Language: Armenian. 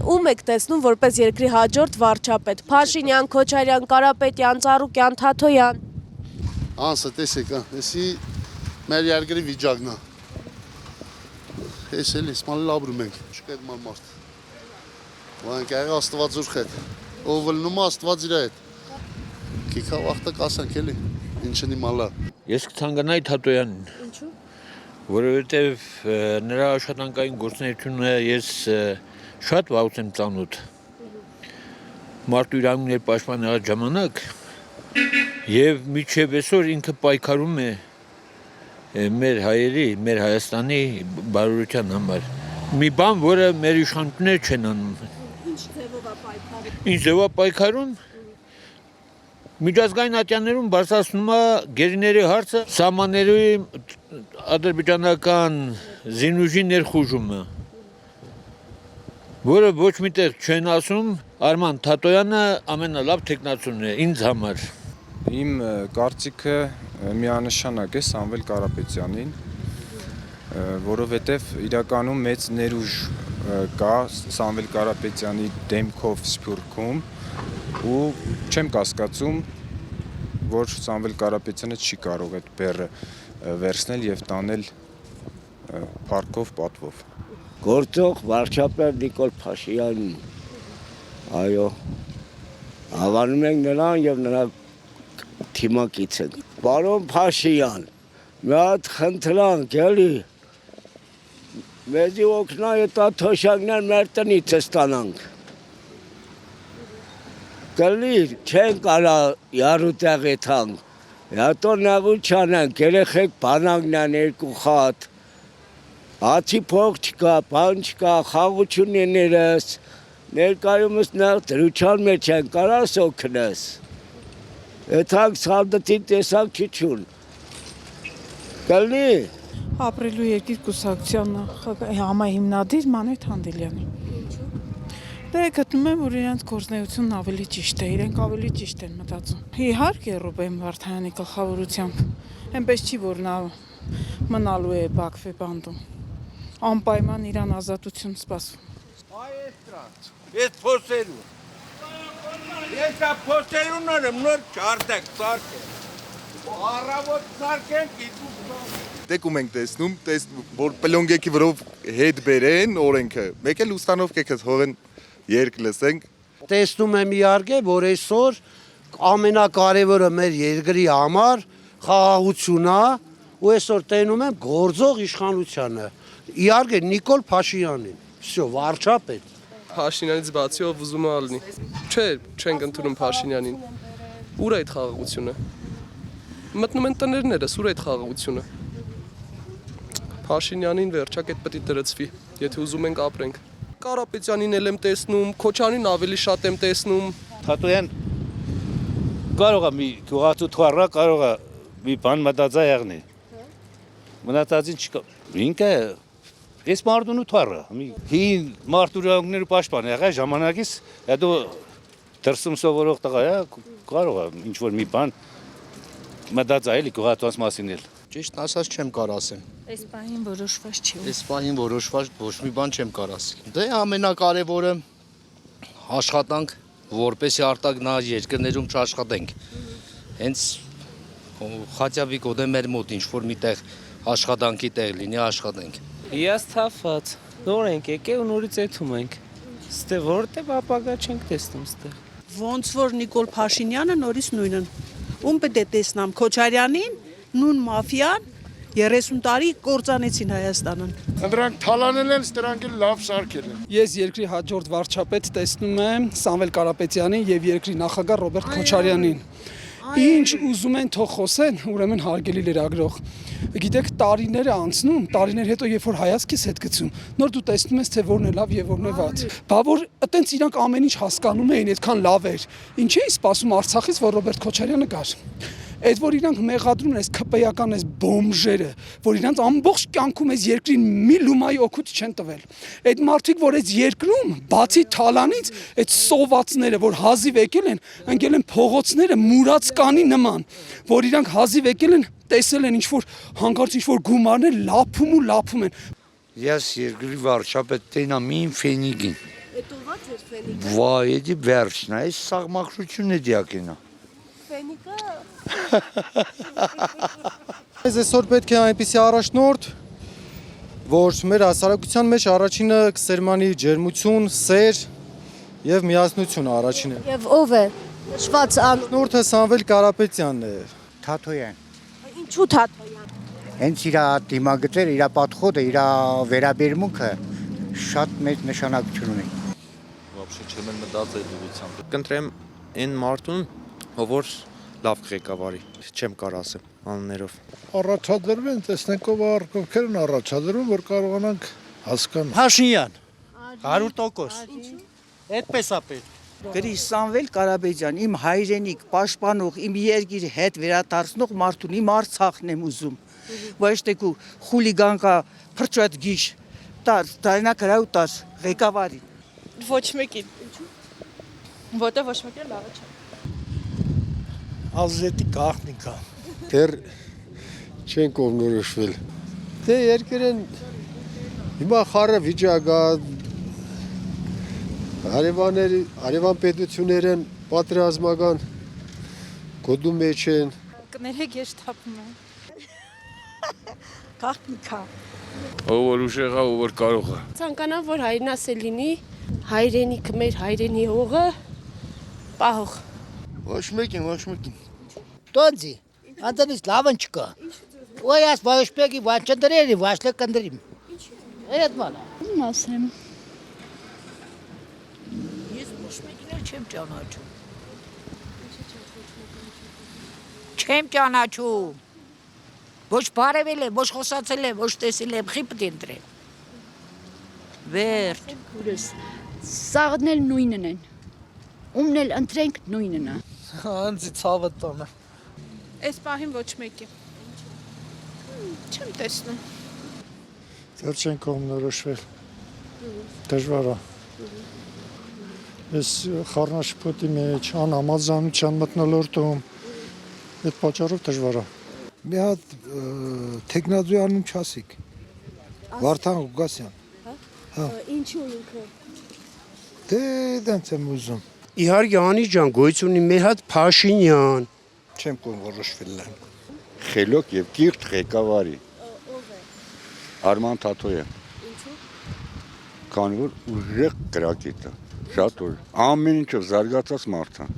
ում եք տեսնում որպես երկրի հաջորդ վարչապետ։ Փաշինյան, Քոչարյան, Կարապետյան, Ծառուկյան, Թաթոյան։ Անսը տեսեք, էսի մեր երկրի վիճակն է։ Էս էլ իսմալ լաբրում ենք, չկա այդ մարդ։ Ոանք աղի աստված ուր հետ, ով լնում աստված իր հետ։ Կիքա վաղտը կասանք էլի, ինչն իմալա։ Ես կցանկանայի Թաթոյանին։ Ինչու՞։ Որովհետև նրա աշխատանքային գործունեությունը ես շատ վաղուց եմ ծանոթ։ Մարդու իրավունքների պաշտպանի ժամանակ եւ մինչեւ այսօր ինքը պայքարում է մեր հայերի, մեր Հայաստանի բարօրության համար։ Մի բան, որը մեր իշխանությունները չեն անում։ Ինչ ձևով է պայքարում։ Ինչ ձևով է պայքարում։ Միջազգային ատյաններում բարձրացնում է գերիների հարցը, սահմանների ադրբեջանական զինուժի ներխուժումը, որը ոչ միտեղ չեն ասում, Արման Թաթոյանը ամենալավ թեկնածուն է ինձ համար։ Իմ կարծիքը միանշանակ է Սամվել Կարապետյանին, որովհետև իրականում մեծ ներուժ կա Սամվել Կարապետյանի դեմքով Սփյուռքում ու չեմ կասկածում, որ Սամվել Կարապետյանը չի կարող այդ բեռը վերցնել եւ տանել փառքով պատվով։ Գործող վարչապետ Նիկոլ Փաշինյանին, այո, հավանում ենք նրան եւ նրա թիմակից ենք։ Պարոն Փաշինյան, մի հատ խնդրանք էլի, մեզի օգնա այդ թոշակներ մեր տնից ստանանք։ Կլիր, չեն կարա յարուտեղի թանք, հետո նեղուտ չանենք, երեխեք բանանքն երկու խատ, հացի փող չկա, բան չկա, խաղություններս, ներկայումս նեղ դրության մեջ են կարաս օգնես, եթանք սանդտի տեսակ չիչուն, կլնի։ Ապրելու երկիր կուսակցության համահիմնադիր Մանոյ Թանդելյանի։ Դե գտնում եմ, որ իրենց գործունեությունն ավելի ճիշտ է, իրենք ավելի ճիշտ են մտածում։ Իհարկե Ռուբեն Վարդանյանի գլխավորությամբ, այնպես չի, որ նա մնալու է Բաքվի բանդում։ Անպայման իրան ազատություն սպասվում։ Ես փոստերու։ Ես փոստերուն եմ նոր չարտեք, սարքեն։ Առավոտ սարքեն, Տեկում ենք տեսնում, որ պլոնգեքի վրով հետ բերեն օրենքը, մեկ էլ ուստանով կեքս հողեն երկ լսենք։ Տեսնում եմ իհարկե, որ այսօր ամենակարևորը մեր երկրի համար խաղաղությունն է, ու այսօր տենում եմ գործող իշխանությանը։ Իհարկե Նիկոլ Փաշինյանին, всё, վարչապետ։ Փաշինյանից բացի ով ուզում է ալնի։ Չէ, չենք ընդունում Փաշինյանին։ Ուր է այդ խաղաղությունը։ Մտնում են տներներս, ուր է այդ խաղաղությունը։ Փաշինյանին վերջակետ պետք է դրծվի, եթե ուզում ենք ապրենք։ Կարապետյանին էլ եմ տեսնում, Քոչարյանին ավելի շատ եմ տեսնում։ Թաթոյան կարող է մի գյուղացու թվառա, կարող է մի բան մտածա եղնի։ Մնացածին չկա։ Ինքը ես մարդունու թվառա, հին մարդուրյանքների պաշտպան եղա ժամանակից, հետո դրսում սովորող տղա է, կարող է ինչ-որ մի բան մտածա էլի գյուղացուց մասին էլ։ Ճիշտ ասած չեմ կարող ասեմ։ Այս պահին որոշված չի։ Այս պահին որոշված ոչ մի բան չեմ կարող ասել։ Դե ամենակարևորը աշխատանք, որպեսզի արտագնա երկրներում չաշխատենք։ Հենց խաչավի կոդե մեր մոտ ինչ որ միտեղ աշխատանքի տեղ լինի աշխատենք։ Ես թափված, նոր ենք եկել ու նորից եթում ենք։ Ստե որտե ապագա չենք տեսնում ստեղ։ Ոնց որ Նիկոլ Փաշինյանը նորից նույնն։ Ում պետք է տեսնամ Քոչարյանին, նույն մաֆիան 30 տարի կործանեցին Հայաստանին։ Նրանք թալանել են, դրանք էլ լավ սարքել են։ Ես երկրի հաջորդ վարչապետ տեսնում եմ Սամվել Կարապետյանին եւ երկրի նախագահ Ռոբերտ Քոչարյանին։ Ինչ ուզում են թող խոսեն, ուրեմն հարգելի լրագրող։ Գիտեք, տարիներ է անցնում, տարիներ հետո երբ որ հայացքից հետ գցում, նոր դու տեսնում ես, թե որն է լավ եւ որն է վատ։ Բա որ այտենց իրանք ամեն ինչ հասկանում էին, այդքան լավ էր։ Ինչ էի սպասում Արցախից, որ Ռոբերտ Քոչարյանը գար։ Այդ որ իրանք մեղադրում են այս ԿՊ-ական այս բոմժերը, որ իրանք ամբողջ կյանքում այս երկրին մի լումայի օգուտ չեն տվել։ Այդ մարդիկ, որ այս երկրում բացի թալանից, այդ սովածները, որ հազիվ եկել են, ընկել են փողոցները մուրած կանի նման, որ իրանք հազիվ եկել են, տեսել են ինչ-որ հանկարծ ինչ-որ գումարներ լափում ու լափում են։ Ես երկրի վարչապետ տենամ իմ ֆենիգին։ Էտո ձեր ֆենիկը։ Վայ, էդի վերջն է, այս սաղմախշությունն է դիակենա։ Ֆենիկը։ Այս այսօր պետք է այնպիսի առաջնորդ, որ մեր հասարակության մեջ առաջինը կսերմանի ջերմություն, սեր եւ միասնություն առաջինը։ Եվ ով է նշված Նորդը Սամվել Կարապետյանն է։ Թաթոյան։ Ինչու Թաթոյան։ Հենց իր դիմագծերը, իր պատխոտը, իր վերաբերմունքը շատ մեծ նշանակություն ունի։ Вообще չեմ մտածել այդ ուղղությամբ։ Կընտրեմ այն մարդուն, որ լավ ղեկավարի, չեմ կարող ասեմ անուններով։ Առաջադրվեն, տեսնենք ով ովքեր են առաջադրվում, որ կարողանանք հասկանալ։ Փաշինյան 100%։ Այդպես է պետք։ Գրի Սամվել Կարապետյան, իմ հայրենիք, պաշտպանող, իմ երկիր հետ վերադարձնող մարդուն, իմ Արցախն եմ ուզում։ Ոչ թե քու խուլիգան կա, փրճոտ գիշ, տարինա գրաուտար, ղեկավարի։ Ոչ մեկին։ Ինչու։ Որտե ոչ մեկին լավը չէ։ Ազգետի գաղտնիքա։ Դեռ չեն կողմնորոշվել։ Դե երկրեն հիմա խառը վիճակ է, հարևան պետություններն պատերազմական գոտու մեջ են։ Կներեք ես թափում եմ։ Գաղտնիքա։ Ով որ ուժեղ է, ով որ կարող է։ Ցանկանամ որ հայրենասեր լինի, հայրենիքը մեր հայրենի հողը պահող։ Ոչ մեկին։ Տոնձի, անձանից լավն չկա։ Ոյ աս վայոշպեգի վաչնդրերի վաշլը կնդրիմ։ Այդ մալա։ Ում ասեմ։ Ես ոչ մեկին չեմ ճանաչում։ Չեմ ճանաչում։ Ոչ բարևել եմ, ոչ խոսացել եմ, ոչ տեսել եմ, խիպտ ընտրեմ։ Վերջ։ Սաղն էլ նույնն են։ Ումն էլ ընտրենք նույնն է։ Անձի ցավը տոնը։ Այս պահին ոչ մեկի։ Չեմ տեսնում։ Դեռ չեն կողմնորոշվել։ Դժվար է։ Ես խառնաշփոթի մեջ անհամաձայնության մթնոլորտում այդ պատճառով դժվար է։ Մի հատ տեխնազոյանում չասիկ։ Վարդան Ղուկասյան։ Հա։ Ինչու ինքը։ Դե դենց եմ ուզում։ Իհարկե անի ջան, գոյություն ունի մեր հատ Փաշինյան։ Չեմ կողմնորոշվել եմ։ Խելոք եւ կիրթ ղեկավարի։ Ով է։ Արման Թաթոյան։ Ինչու։ Քանի որ ուժեղ գրագիտ է, շատ ուժ։ Ամեն ինչով զարգացած մարդ է։